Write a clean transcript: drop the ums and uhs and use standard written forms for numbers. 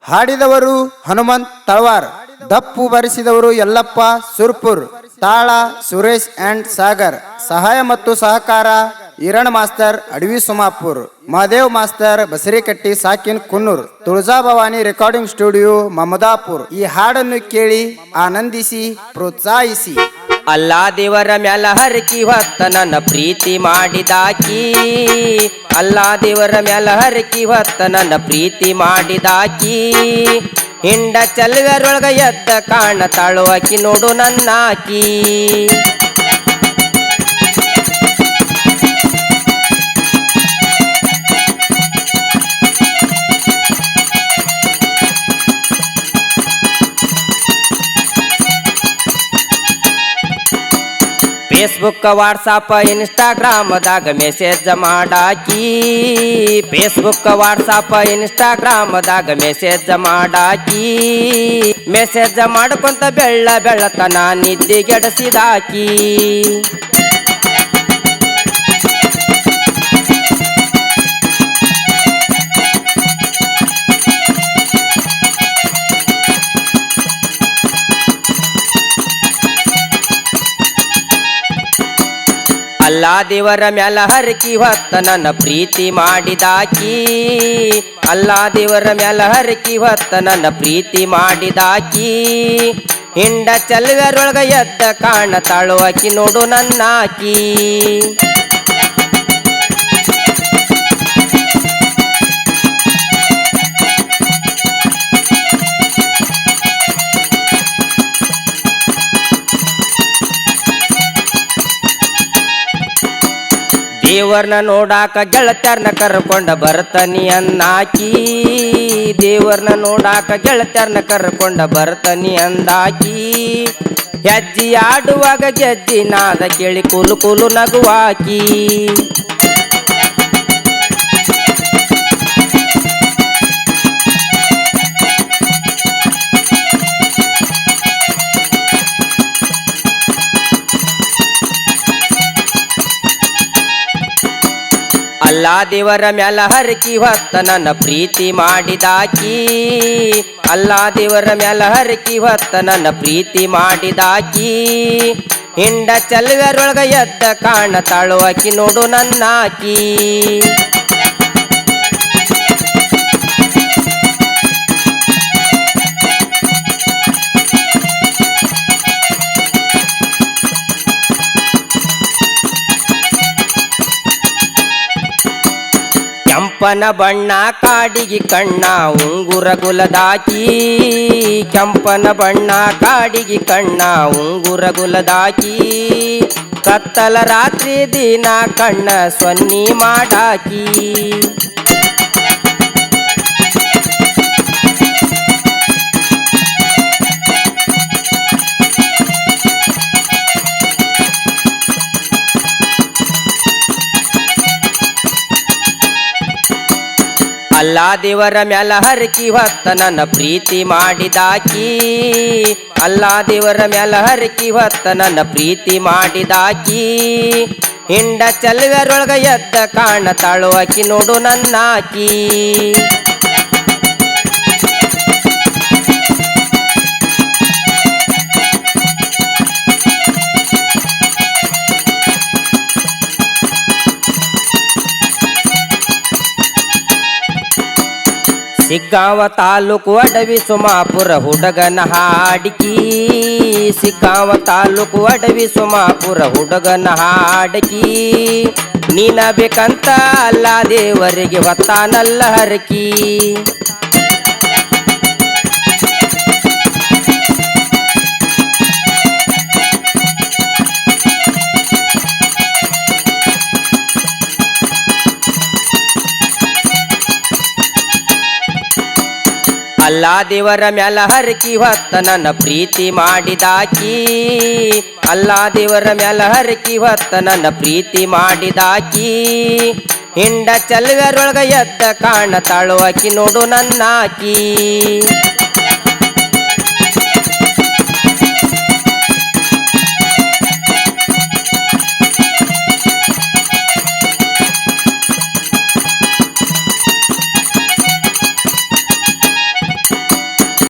ಹಾಡಿದವರು ಹನುಮಂತ್ ತಳವಾರ್, ದಪ್ಪು ಬರೆಸಿದವರು ಯಲ್ಲಪ್ಪ ಸುರ್ಪುರ್, ತಾಳ ಸುರೇಶ್ ಅಂಡ್ ಸಾಗರ್, ಸಹಾಯ ಮತ್ತು ಸಹಕಾರ ಈರಣ್ ಮಾಸ್ತರ್ ಅಡವಿ ಸೋಮಾಪುರ್, ಮಹದೇವ್ ಮಾಸ್ತರ್ ಬಸರಿಕಟ್ಟಿ ಸಾಕಿನ್ ಕುನ್ನೂರ್, ತುಳಜಾಭವಾನಿ ರೆಕಾರ್ಡಿಂಗ್ ಸ್ಟುಡಿಯೋ ಮಮದಾಪುರ್. ಈ ಹಾಡನ್ನು ಕೇಳಿ ಆನಂದಿಸಿ ಪ್ರೋತ್ಸಾಹಿಸಿ. ಅಲ್ಲಾ ದೇವರ ಮ್ಯಾಲ ಹರಕಿ ಹೊತ್ತ ನನ್ನ ಪ್ರೀತಿ ಮಾಡಿದಾಕಿ, ಅಲ್ಲಾ ದೇವರ ಮ್ಯಾಲ ಹರಕಿ ಹೊತ್ತ ನನ್ನ ಪ್ರೀತಿ ಮಾಡಿದಾಕಿ, ಹಿಂಡ ಚಲ್ವರೊಳಗ ಎದ್ದ ಕಾಣತಾಳು ಆಕಿ ನೋಡು ನನ್ನಾಕಿ. ಫೇಸ್ಬುಕ್ ವಾಟ್ಸಾಪ್ ಇನ್ಸ್ಟಾಗ್ರಾಮದಾಗ ಮೆಸೇಜ್ ಮಾಡಾಕಿ, ಫೇಸ್ಬುಕ್ ವಾಟ್ಸಾಪ್ ಇನ್ಸ್ಟಾಗ್ರಾಮದಾಗ ಮೆಸೇಜ್ ಮಾಡಾಕಿ, ಮೆಸೇಜ್ ಮಾಡ್ಕೊಂತ ಬೆಳ್ಳತನ ನಿದ್ದಿಗೆಡಸಿದಾಕಿ. ಅಲ್ಲಾ ದೇವರ ಮ್ಯಾಲ ಹರಕಿ ಹೊತ್ತ ನನ್ನ ಪ್ರೀತಿ ಮಾಡಿದಾಕಿ, ಅಲ್ಲಾ ದೇವರ ಮ್ಯಾಲ ಹರಕಿ ಹೊತ್ತ ನನ್ನ ಪ್ರೀತಿ ಮಾಡಿದಾಕಿ, ಹಿಂಡ ಚಲ್ವರೊಳಗ ಎದ್ದ ಕಾಣತಾಳು ಆಕಿ ನೋಡು ನನ್ನಾಕಿ. ದೇವರ್ನ ನೋಡಾಕ ಗೆಳತ್ಯಾರ್ನ ಕರ್ಕೊಂಡ ಬರ್ತನಿ ಅನ್ನಾಕಿ, ದೇವರ್ನ ನೋಡಾಕ ಗೆಳತ್ಯಾರ್ನ ಕರ್ಕೊಂಡ ಬರ್ತನಿ ಅಂದಾಕಿ, ಹೆಜ್ಜಿ ಆಡುವಾಗ ಗೆಜ್ಜಿ ನಾದ ಕೇಳಿ ಕುಲು ಕುಲು ನಗುವಾಕಿ. ಅಲ್ಲಾ ದೇವರ ಮ್ಯಾಲ ಹರಕಿ ಹೊತ್ತ ನನ್ನ ಪ್ರೀತಿ ಮಾಡಿದಾಕಿ, ಅಲ್ಲಾ ದೇವರ ಮ್ಯಾಲ ಹರಕಿ ಹೊತ್ತ ನನ್ನ ಪ್ರೀತಿ ಮಾಡಿದಾಕಿ, ಹಿಂಡ ಚಲ್ವರೊಳಗ ಎದ್ದ ಕಾಣತಾಳು ಆಕಿ ನೋಡು ನನ್ನಾಕಿ. ಕೆಂಪನ ಬಣ್ಣ ಕಾಡಿಗೆ ಕಣ್ಣ ಉಂಗುರ ಗುಲದಾಕಿ, ಕೆಂಪನ ಬಣ್ಣ ಕಾಡಿಗೆ ಕಣ್ಣ ಉಂಗುರ ಗುಲದಾಕಿ, ಕತ್ತಲ ರಾತ್ರಿ ದಿನ ಕಣ್ಣ ಸೊನ್ನಿ ಮಾಡಾಕಿ. ಅಲ್ಲಾ ದೇವರ ಮ್ಯಾಲ ಹರಕಿ ಹೊತ್ತ ನನ್ನ ಪ್ರೀತಿ ಮಾಡಿದಾಕಿ, ಅಲ್ಲಾ ದೇವರ ಮ್ಯಾಲ ಹರಕಿ ಹೊತ್ತ ನನ್ನ ಪ್ರೀತಿ ಮಾಡಿದಾಕಿ, ಹಿಂಡ ಚಲ್ವರೊಳಗ ಎದ್ದ ಕಾಣತಾಳು ಆಕಿ ನೋಡು ನನ್ನಾಕಿ. ಸಿಗ್ಗಾಂವ ತಾಲೂಕು ಅಡವಿ ಸೋಮಾಪುರ ಹುಡುಗನ ಹಾಡ್ಕಿ, ಸಿಗ್ಗಾಂವ ತಾಲೂಕು ಅಡವಿ ಸೋಮಾಪುರ ಹುಡುಗನ ಹಾಡ್ಕಿ, ನೀನ ಬೇಕಂತ ಅಲ್ಲಾ ದೇವರಿಗೆ ಹೊತ್ತಾನಲ್ಲ ಹರಕಿ. ಅಲ್ಲಾ ದೇವರ ಮ್ಯಾಲ ಹರಕಿ ಹೊತ್ತ ನನ್ನ ಪ್ರೀತಿ ಮಾಡಿದಾಕಿ, ಅಲ್ಲಾ ದೇವರ ಮ್ಯಾಲ ಹರಕಿ ಹೊತ್ತ ನನ್ನ ಪ್ರೀತಿ ಮಾಡಿದಾಕಿ, ಹಿಂಡ ಚಲ್ವರೊಳಗ ಎದ್ದ ಕಾಣತಾಳು ಆಕಿ ನೋಡು ನನ್ನಾಕಿ.